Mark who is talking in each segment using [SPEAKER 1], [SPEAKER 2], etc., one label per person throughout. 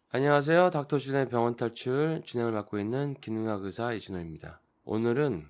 [SPEAKER 1] 안녕하세요. 닥터진의 병원 탈출 진행을 맡고 있는 기능학 의사 이진호입니다. 오늘은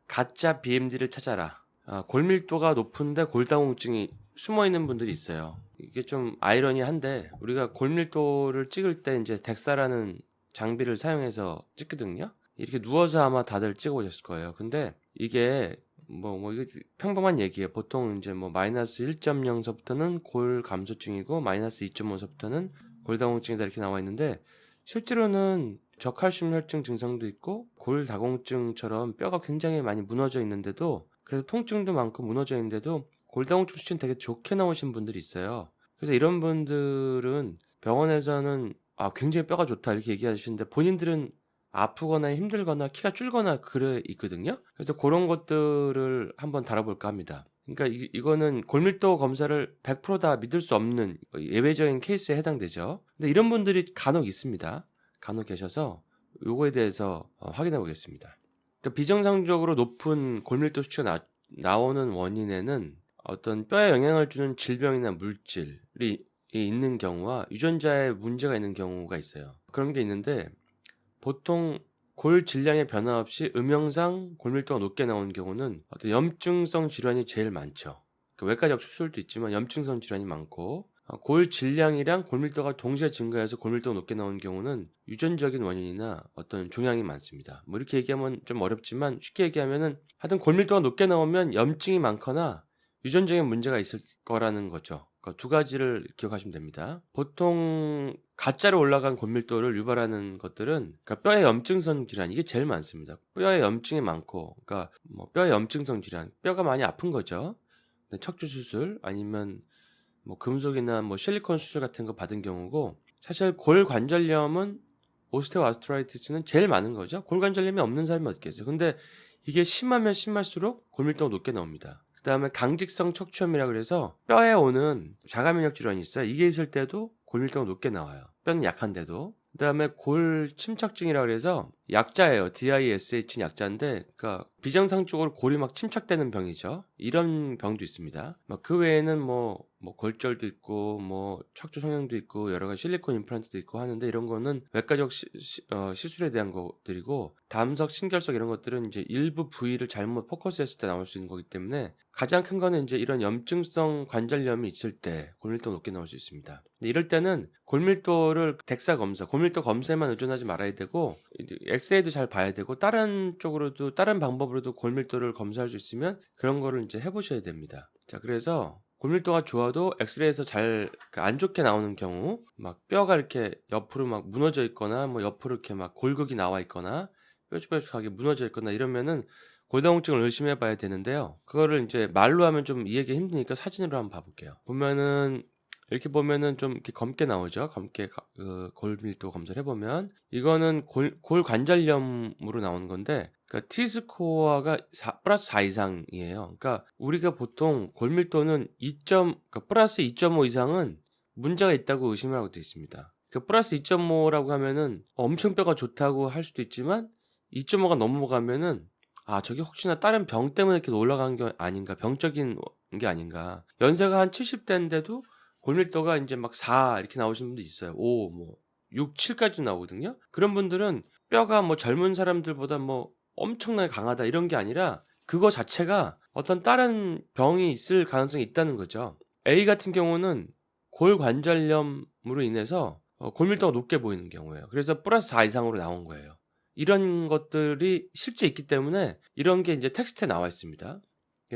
[SPEAKER 1] 가짜 BMD를 찾아라. 골밀도가 높은데 골다공증이 숨어있는 분들이 있어요. 이게 좀 아이러니한데 우리가 골밀도를 찍을 때 이제 덱사라는 장비를 사용해서 찍거든요. 이렇게 누워서 아마 다들 찍어보셨을 거예요. 근데 이게 이게 평범한 얘기예요. 보통 이제 마이너스 1.0서부터는 골 감소증이고 마이너스 2.5서부터는 골다공증이다 이렇게 나와 있는데 실제로는 저칼슘 혈증 증상도 있고 골다공증처럼 뼈가 굉장히 많이 무너져 있는데도 그래서 통증도 많고 무너져 있는데도 골다공증 수치는 되게 좋게 나오신 분들이 있어요. 그래서 이런 분들은 병원에서는 굉장히 뼈가 좋다 이렇게 얘기하시는데 본인들은 아프거나 힘들거나 키가 줄거나 그래 있거든요. 그래서 그런 것들을 한번 다뤄볼까 합니다. 그러니까 이거는 골밀도 검사를 100%다 믿을 수 없는 예외적인 케이스에 해당되죠. 근데 이런 분들이 간혹 있습니다. 간혹 계셔서 요거에 대해서 확인해 보겠습니다. 그러니까 비정상적으로 높은 골밀도 수치가 나오는 원인에는 어떤 뼈에 영향을 주는 질병이나 물질이 있는 경우와 유전자에 문제가 있는 경우가 있어요. 그런 게 있는데 보통 골 질량의 변화 없이 음영상 골밀도가 높게 나오는 경우는 어떤 염증성 질환이 제일 많죠. 외과적 수술도 있지만 염증성 질환이 많고 골 질량이랑 골밀도가 동시에 증가해서 골밀도가 높게 나오는 경우는 유전적인 원인이나 어떤 종양이 많습니다. 이렇게 얘기하면 좀 어렵지만 쉽게 얘기하면은 하여튼 골밀도가 높게 나오면 염증이 많거나 유전적인 문제가 있을 거라는 거죠. 그러니까 두 가지를 기억하시면 됩니다. 보통 가짜로 올라간 골밀도를 유발하는 것들은 그러니까 뼈의 염증성 질환 이게 제일 많습니다. 뼈에 염증이 많고 그러니까 뼈의 염증성 질환 뼈가 많이 아픈 거죠. 척추 수술 아니면 금속이나 실리콘 수술 같은 거 받은 경우고 사실 골관절염은 오스테오아스트라이티스는 제일 많은 거죠. 골관절염이 없는 사람이 어디 있겠어요. 근데 이게 심하면 심할수록 골밀도가 높게 나옵니다. 그 다음에 강직성 척추염이라 그래서 뼈에 오는 자가면역 질환이 있어요. 이게 있을 때도 골밀도가 높게 나와요. 뼈는 약한데도. 그 다음에 골 침착증이라 그래서 약자예요. DISH는 약자인데 그러니까 비정상적으로 골이 막 침착되는 병이죠. 이런 병도 있습니다. 그 외에는 골절도 있고 척추 성형도 있고 여러 가지 실리콘 임플란트도 있고 하는데 이런 거는 외과적 시술에 대한 것들이고 담석, 신결석 이런 것들은 이제 일부 부위를 잘못 포커스했을 때 나올 수 있는 거기 때문에 가장 큰 거는 이제 이런 염증성 관절염이 있을 때 골밀도 높게 나올 수 있습니다. 근데 이럴 때는 골밀도를 덱사 검사, 골밀도 검사에만 의존하지 말아야 되고 엑스레이도 잘 봐야 되고 다른 쪽으로도 다른 방법으로도 골밀도를 검사할 수 있으면 그런 거를 이제 해보셔야 됩니다. 자, 그래서 골밀도가 좋아도 엑스레이에서 잘 안 좋게 나오는 경우 막 뼈가 이렇게 옆으로 막 무너져 있거나 옆으로 이렇게 막 골극이 나와 있거나 뾰족뾰족하게 무너져 있거나 이러면은 골다공증을 의심해 봐야 되는데요. 그거를 이제 말로 하면 좀 이해하기 힘드니까 사진으로 한번 봐볼게요. 이렇게 보면은 좀 이렇게 검게 나오죠. 검게 골밀도 검사를 해보면 이거는 골 관절염으로 나오는 건데 그러니까 T스코어가 플러스 4 이상이에요. 그러니까 우리가 보통 골밀도는 그러니까 플러스 2.5 이상은 문제가 있다고 의심을 하고 되어 있습니다. 그러니까 플러스 2.5라고 하면은 엄청 뼈가 좋다고 할 수도 있지만 2.5가 넘어가면은 저게 혹시나 다른 병 때문에 이렇게 올라간 게 아닌가, 병적인 게 아닌가. 연세가 한 70대인데도 골밀도가 이제 막 4 이렇게 나오시는 분도 있어요. 5, 6, 7까지 나오거든요. 그런 분들은 뼈가 젊은 사람들보다 엄청나게 강하다 이런 게 아니라 그거 자체가 어떤 다른 병이 있을 가능성이 있다는 거죠. A 같은 경우는 골관절염으로 인해서 골밀도가 높게 보이는 경우예요. 그래서 플러스 4 이상으로 나온 거예요. 이런 것들이 실제 있기 때문에 이런 게 이제 텍스트에 나와 있습니다.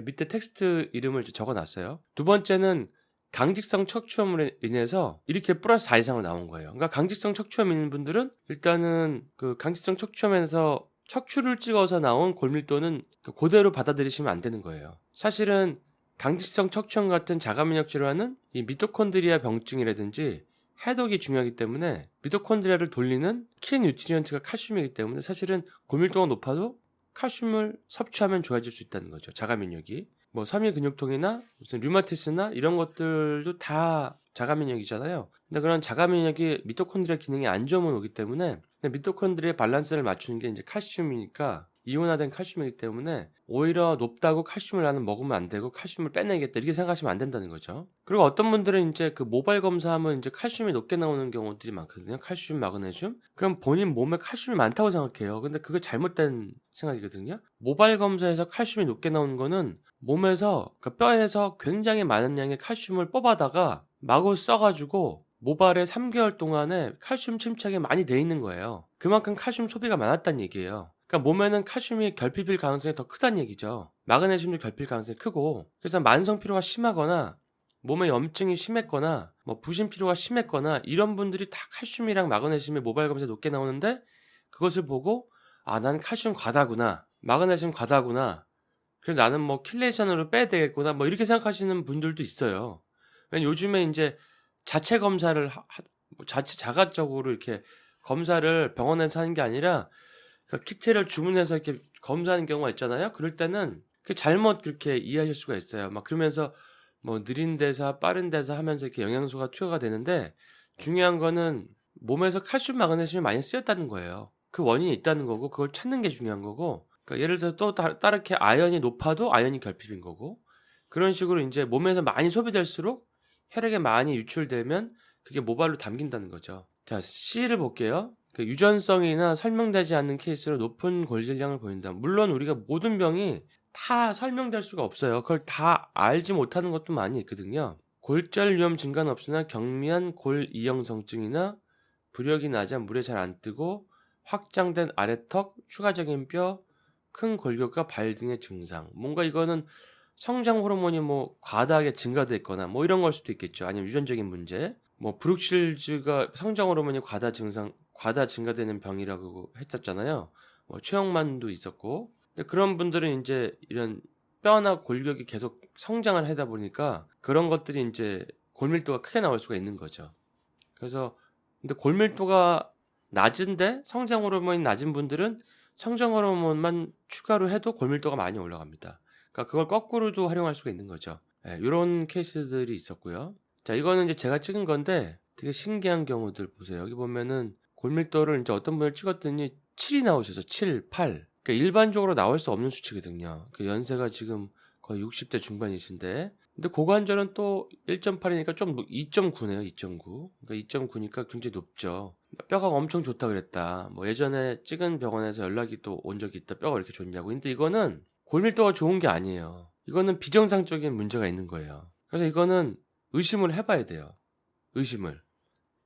[SPEAKER 1] 밑에 텍스트 이름을 적어 놨어요. 두 번째는 강직성 척추염으로 인해서 이렇게 플러스 4 이상으로 나온 거예요. 그러니까 강직성 척추염 있는 분들은 일단은 그 강직성 척추염에서 척추를 찍어서 나온 골밀도는 그대로 받아들이시면 안 되는 거예요. 사실은 강직성 척추염 같은 자가면역 질환은 이 미토콘드리아 병증이라든지 해독이 중요하기 때문에 미토콘드리아를 돌리는 키 뉴트리언트가 칼슘이기 때문에 사실은 골밀도가 높아도 칼슘을 섭취하면 좋아질 수 있다는 거죠. 자가면역이. 섬유 근육통이나 무슨 류마티스나 이런 것들도 다 자가면역이잖아요. 근데 그런 자가면역이 미토콘드리아 기능이 안 좋으면 오기 때문에 미토콘드리아 밸런스를 맞추는 게 이제 칼슘이니까 이온화된 칼슘이기 때문에 오히려 높다고 칼슘을 나는 먹으면 안 되고 칼슘을 빼내겠다 이렇게 생각하시면 안 된다는 거죠. 그리고 어떤 분들은 이제 그 모발 검사하면 이제 칼슘이 높게 나오는 경우들이 많거든요. 칼슘, 마그네슘. 그럼 본인 몸에 칼슘이 많다고 생각해요. 근데 그게 잘못된 생각이거든요. 모발 검사에서 칼슘이 높게 나오는 거는 몸에서 그 뼈에서 굉장히 많은 양의 칼슘을 뽑아다가 마구 써가지고 모발에 3개월 동안에 칼슘 침착이 많이 돼 있는 거예요. 그만큼 칼슘 소비가 많았다는 얘기예요. 그러니까 몸에는 칼슘이 결핍일 가능성이 더 크다는 얘기죠. 마그네슘도 결핍 가능성이 크고, 그래서 만성 피로가 심하거나 몸에 염증이 심했거나 뭐 부신 피로가 심했거나 이런 분들이 다 칼슘이랑 마그네슘이 모발 검사에 높게 나오는데 그것을 보고 아, 난 칼슘 과다구나, 마그네슘 과다구나, 그래서 나는 뭐 킬레이션으로 빼야 되겠구나 뭐 이렇게 생각하시는 분들도 있어요. 왜냐면 요즘에 이제 자체 검사를 자체 자가적으로 이렇게 검사를 병원에서 하는 게 아니라 그 키트를 주문해서 이렇게 검사하는 경우가 있잖아요. 그럴 때는 그 잘못 그렇게 이해하실 수가 있어요. 막 그러면서 뭐 느린 데서 빠른 데서 하면서 이렇게 영양소가 투여가 되는데 중요한 거는 몸에서 칼슘, 마그네슘이 많이 쓰였다는 거예요. 그 원인이 있다는 거고 그걸 찾는 게 중요한 거고. 그러니까 예를 들어 또 다르게 아연이 높아도 아연이 결핍인 거고 그런 식으로 이제 몸에서 많이 소비될수록 혈액에 많이 유출되면 그게 모발로 담긴다는 거죠. 자, C를 볼게요. 그 유전성이나 설명되지 않는 케이스로 높은 골질량을 보인다. 물론 우리가 모든 병이 다 설명될 수가 없어요. 그걸 다 알지 못하는 것도 많이 있거든요. 골절 위험 증가는 없으나 경미한 골이형성증이나 부력이 낮아 물에 잘 안 뜨고 확장된 아래턱, 추가적인 뼈, 큰 골격과 발 등의 증상. 뭔가 이거는 성장 호르몬이 뭐 과다하게 증가됐거나 뭐 이런 걸 수도 있겠죠. 아니면 유전적인 문제. 뭐 브룩실즈가 성장 호르몬이 과다 증가되는 병이라고 했었잖아요. 뭐 최영만도 있었고. 근데 그런 분들은 이제 이런 뼈나 골격이 계속 성장을 하다 보니까 그런 것들이 이제 골밀도가 크게 나올 수가 있는 거죠. 그래서 근데 골밀도가 낮은데 성장 호르몬이 낮은 분들은 성장 호르몬만 추가로 해도 골밀도가 많이 올라갑니다. 그러니까 그걸 거꾸로도 활용할 수가 있는 거죠. 이런 케이스들이 있었고요. 자, 이거는 이제 제가 찍은 건데 되게 신기한 경우들 보세요. 여기 보면은 골밀도를 이제 어떤 분을 찍었더니 7이 나오셔서 7, 8. 그러니까 일반적으로 나올 수 없는 수치거든요. 그 연세가 지금 거의 60대 중반이신데 근데 고관절은 또 1.8이니까 좀 2.9네요. 2.9. 그러니까 2.9니까 굉장히 높죠. 뼈가 엄청 좋다 그랬다. 뭐 예전에 찍은 병원에서 연락이 또 온 적이 있다. 뼈가 왜 이렇게 좋냐고. 근데 이거는 골밀도가 좋은 게 아니에요. 이거는 비정상적인 문제가 있는 거예요. 그래서 이거는 의심을 해봐야 돼요. 의심을.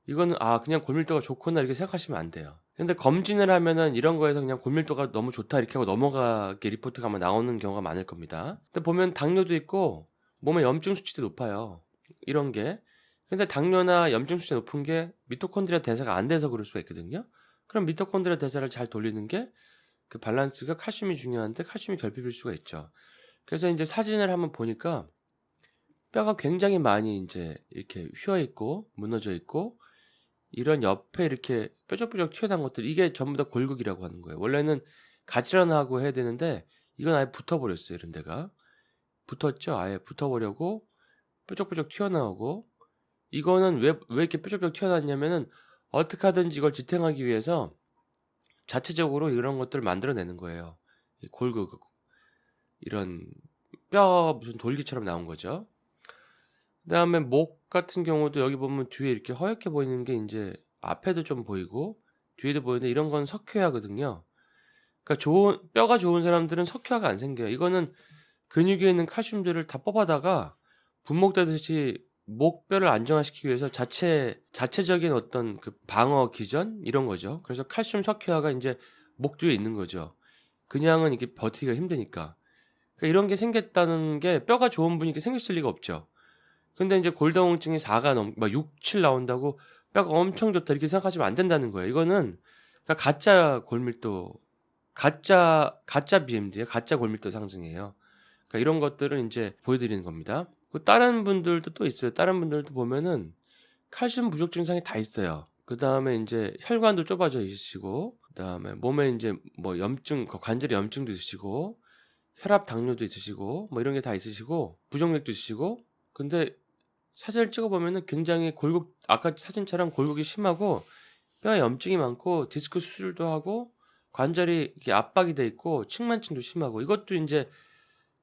[SPEAKER 1] 이거는 그냥 골밀도가 좋구나 이렇게 생각하시면 안 돼요. 근데 검진을 하면은 이런 거에서 그냥 골밀도가 너무 좋다 이렇게 하고 넘어가게 리포트가 아마 나오는 경우가 많을 겁니다. 근데 보면 당뇨도 있고 몸에 염증 수치도 높아요. 이런 게. 근데 당뇨나 염증 수치가 높은 게 미토콘드리아 대사가 안 돼서 그럴 수가 있거든요. 그럼 미토콘드리아 대사를 잘 돌리는 게 그 밸런스가 칼슘이 중요한데 칼슘이 결핍일 수가 있죠. 그래서 이제 사진을 한번 보니까 뼈가 굉장히 많이 이제 이렇게 휘어 있고 무너져 있고 이런 옆에 이렇게 뾰족뾰족 튀어나온 것들 이게 전부 다 골격이라고 하는 거예요. 원래는 가지런하고 해야 되는데 이건 아예 붙어버렸어요. 이런 데가 붙었죠. 아예 붙어버려고 뾰족뾰족 튀어나오고 이거는 왜 이렇게 뾰족뾰족 튀어나왔냐면은 어떻게 하든지 이걸 지탱하기 위해서 자체적으로 이런 것들을 만들어내는 거예요. 골격 이런 뼈 무슨 돌기처럼 나온 거죠. 그다음에 목 같은 경우도 여기 보면 뒤에 이렇게 허옇게 보이는 게 이제 앞에도 좀 보이고 뒤에도 보이는데 이런 건 석회화거든요. 그러니까 뼈가 좋은 사람들은 석회화가 안 생겨요. 이거는 근육에 있는 칼슘들을 다 뽑아다가 분목되듯이 목뼈를 안정화시키기 위해서 자체적인 어떤 그 방어 기전 이런 거죠. 그래서 칼슘 석회화가 이제 목 뒤에 있는 거죠. 그냥은 이게 버티기가 힘드니까. 그러니까 이런 게 생겼다는 게 뼈가 좋은 분이 이렇게 생겼을 리가 없죠. 근데 이제 골다공증이 4가 막 6, 7 나온다고 뼈가 엄청 좋다 이렇게 생각하시면 안 된다는 거예요. 이거는 그러니까 가짜 골밀도, 가짜 BMD예요. 가짜 골밀도 상승이에요. 그러니까 이런 것들을 이제 보여드리는 겁니다. 다른 분들도 또 있어요. 다른 분들도 보면은 칼슘 부족 증상이 다 있어요. 그 다음에 이제 혈관도 좁아져 있으시고, 그 다음에 몸에 이제 뭐 염증, 관절에 염증도 있으시고, 혈압 당뇨도 있으시고, 뭐 이런 게 다 있으시고, 부정맥도 있으시고, 근데 사진을 찍어보면은 굉장히 아까 사진처럼 골격이 심하고, 뼈에 염증이 많고, 디스크 수술도 하고, 관절이 이렇게 압박이 돼 있고 측만증도 심하고 이것도 이제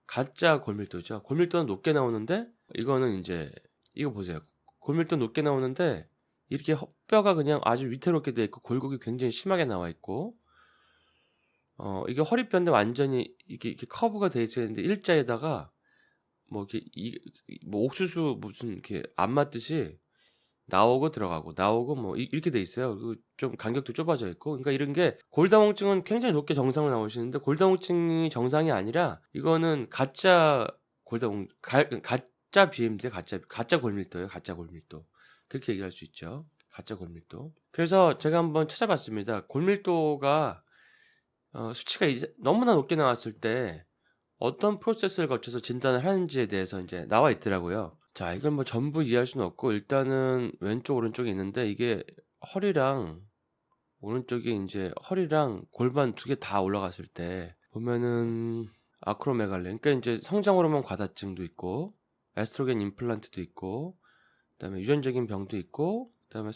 [SPEAKER 1] 가짜 골밀도죠. 골밀도는 높게 나오는데 이거는 이제 이거 보세요. 골밀도 높게 나오는데 이렇게 뼈가 그냥 아주 위태롭게 돼 있고 골격이 굉장히 심하게 나와 있고 이게 허리뼈인데 완전히 이렇게 커브가 돼 있어야 되는데 일자에다가 뭐 이렇게 뭐 옥수수 무슨 이렇게 안 맞듯이 나오고 들어가고 나오고 뭐 이렇게 돼 있어요. 그리고 좀 간격도 좁아져 있고. 그러니까 이런 게 골다공증은 굉장히 높게 정상으로 나오시는데 골다공증이 정상이 아니라 이거는 가짜 가짜 BMD 가짜 골밀도예요. 가짜 골밀도. 그렇게 얘기할 수 있죠. 가짜 골밀도. 그래서 제가 한번 찾아봤습니다. 골밀도가 수치가 너무나 높게 나왔을 때 어떤 프로세스를 거쳐서 진단을 하는지에 대해서 이제 나와 있더라고요. 자, 이걸 뭐 전부 이해할 수는 없고 일단은 왼쪽 오른쪽이 있는데 이게 허리랑 오른쪽에 이제 허리랑 골반 두 개 다 올라갔을 때 보면은 아크로메갈리, 그러니까 이제 성장 호르몬 과다증도 있고 에스트로겐 임플란트도 있고 그다음에 유전적인 병도 있고 그다음에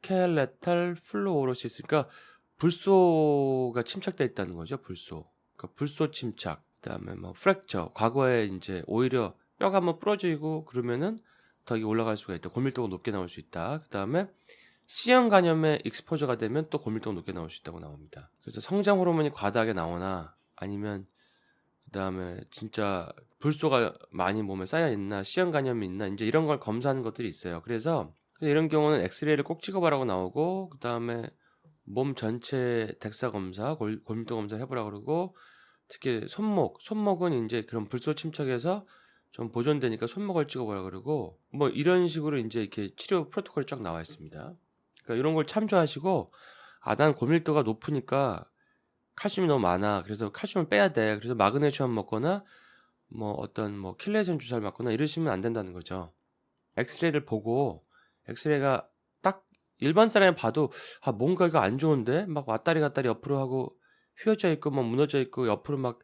[SPEAKER 1] 스켈레탈 플루오로시스, 그러니까 불소가 침착돼 있다는 거죠. 불소. 그러니까 불소 침착. 그다음에 뭐 프랙처. 과거에 이제 오히려 뼈가 한번 부러지고 그러면은 더 올라갈 수가 있다. 골밀도가 높게 나올 수 있다. 그다음에 C형 간염에 익스포저가 되면 또 골밀도가 높게 나올 수 있다고 나옵니다. 그래서 성장 호르몬이 과다하게 나오나 아니면 그다음에 진짜 불소가 많이 몸에 쌓여 있나 C형 간염이 있나 이제 이런 걸 검사하는 것들이 있어요. 그래서 이런 경우는 엑스레이를 꼭 찍어보라고 나오고 그다음에 몸 전체 덱사 검사, 골밀도 검사를 해보라 그러고 특히 손목은 이제 그런 불소 침착에서 좀 보존되니까 손목을 찍어보라 그러고 뭐 이런 식으로 이제 이렇게 치료 프로토콜이 쫙 나와 있습니다. 그러니까 이런 걸 참조하시고 난 골밀도가 높으니까 칼슘이 너무 많아. 그래서 칼슘을 빼야 돼. 그래서 마그네슘 먹거나 뭐 어떤 뭐 킬레센 주사를 맞거나 이러시면 안 된다는 거죠. 엑스레이를 보고 엑스레이가 딱 일반 사람이 봐도 뭔가 이거 안 좋은데 막 왔다리 갔다리 옆으로 하고 휘어져 있고 막 무너져 있고 옆으로 막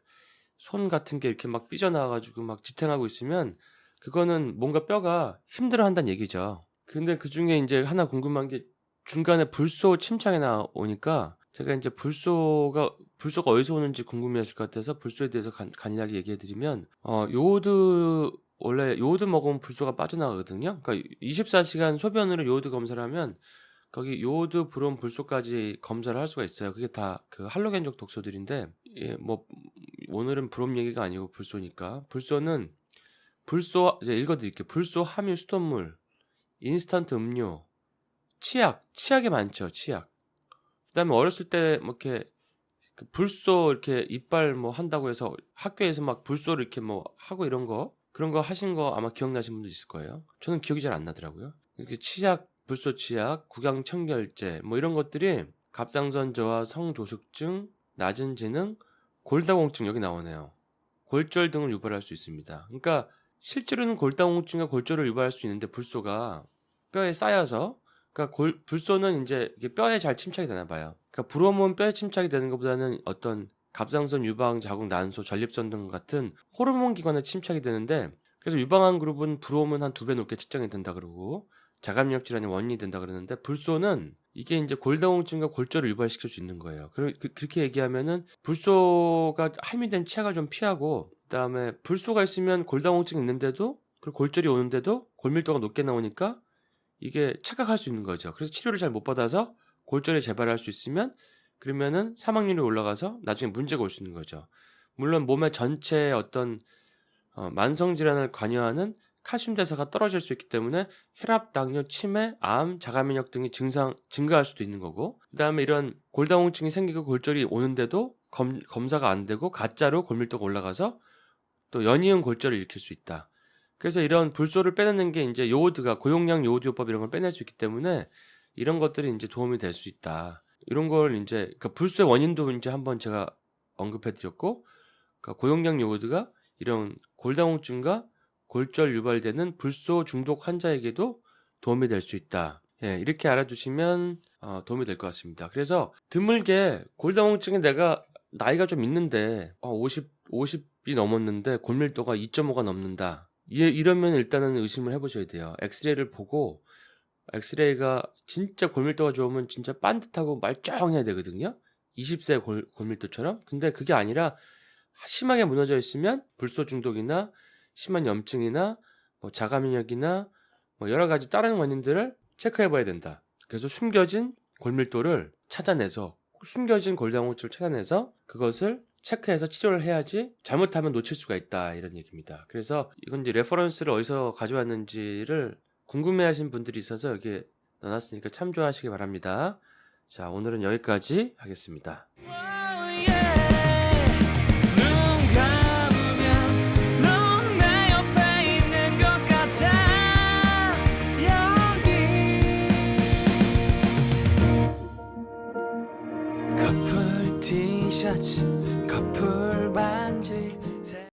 [SPEAKER 1] 손 같은 게 이렇게 막 삐져나와가지고 막 지탱하고 있으면 그거는 뭔가 뼈가 힘들어 한다는 얘기죠. 근데 그 중에 이제 하나 궁금한 게 중간에 불소 침착이 나오니까 제가 이제 불소가 어디서 오는지 궁금해하실 것 같아서 불소에 대해서 간략히 얘기해드리면 원래 요오드 먹으면 불소가 빠져나가거든요. 그러니까 24시간 소변으로 요오드 검사를 하면 거기 요오드, 브롬, 불소까지 검사를 할 수가 있어요. 그게 다 그 할로겐족 독소들인데 뭐 오늘은 브롬 얘기가 아니고 불소니까 불소는 이제 읽어드릴게요. 불소, 함유, 수돗물, 인스턴트 음료, 치약이 많죠. 치약. 그다음에 어렸을 때 뭐 이렇게 불소 이렇게 이빨 뭐 한다고 해서 학교에서 막 불소를 이렇게 뭐 하고 그런 거 하신 거 아마 기억나신 분도 있을 거예요. 저는 기억이 잘 안 나더라고요. 이렇게 치약, 불소 치약, 구강청결제 뭐 이런 것들이 갑상선 저하, 성조숙증, 낮은 지능, 골다공증 여기 나오네요. 골절 등을 유발할 수 있습니다. 그러니까 실제로는 골다공증과 골절을 유발할 수 있는데 불소가 뼈에 쌓여서 그러니까 불소는 이제 이게 뼈에 잘 침착이 되나 봐요. 그러니까 브롬은 뼈에 침착이 되는 것보다는 어떤 갑상선, 유방, 자궁, 난소, 전립선 등 같은 호르몬 기관에 침착이 되는데 그래서 유방암 그룹은 브롬은 한 2배 높게 측정이 된다 그러고 자감력 질환의 원인이 된다 그러는데 불소는 이게 이제 골다공증과 골절을 유발시킬 수 있는 거예요. 그렇게 얘기하면은 불소가 함유된 치약을 좀 피하고 그다음에 불소가 있으면 골다공증이 있는데도 그리고 골절이 오는데도 골밀도가 높게 나오니까 이게 착각할 수 있는 거죠. 그래서 치료를 잘 못 받아서 골절이 재발할 수 있으면 그러면은 사망률이 올라가서 나중에 문제가 올 수 있는 거죠. 물론 몸의 전체 어떤 만성 질환을 관여하는 칼슘 대사가 떨어질 수 있기 때문에 혈압, 당뇨, 치매, 암, 자가면역 등이 증가할 수도 있는 거고 그다음에 이런 골다공증이 생기고 골절이 오는데도 검사가 안 되고 가짜로 골밀도가 올라가서 또 연이은 골절을 일으킬 수 있다. 그래서 이런 불소를 빼내는 게 이제 요오드가 고용량 요오드요법 이런 걸 빼낼 수 있기 때문에 이런 것들이 이제 도움이 될 수 있다. 이런 걸 이제 그러니까 불소의 원인도 이제 한번 제가 언급해 드렸고 그러니까 고용량 요오드가 이런 골다공증과 골절 유발되는 불소 중독 환자에게도 도움이 될 수 있다. 예, 이렇게 알아두시면 도움이 될 것 같습니다. 그래서 드물게 골다공증에 내가 나이가 좀 있는데 50이 넘었는데 골밀도가 2.5가 넘는다. 이러면 일단은 의심을 해보셔야 돼요. 엑스레이를 보고 엑스레이가 진짜 골밀도가 좋으면 진짜 반듯하고 말짱해야 되거든요. 20세 골밀도처럼. 근데 그게 아니라 심하게 무너져 있으면 불소 중독이나 심한 염증이나 뭐 자가면역이나 뭐 여러 가지 다른 원인들을 체크해 봐야 된다. 그래서 숨겨진 골밀도를 찾아내서 숨겨진 골다공증을 찾아내서 그것을 체크해서 치료를 해야지 잘못하면 놓칠 수가 있다, 이런 얘기입니다. 그래서 이건 이제 레퍼런스를 어디서 가져왔는지를 궁금해하신 분들이 있어서 여기에 넣어놨으니까 참조하시기 바랍니다. 자, 오늘은 여기까지 하겠습니다.
[SPEAKER 2] 눈 감으면 넌 내 옆에 있는 것 같아. 여기 커플 티셔츠, 커플 반지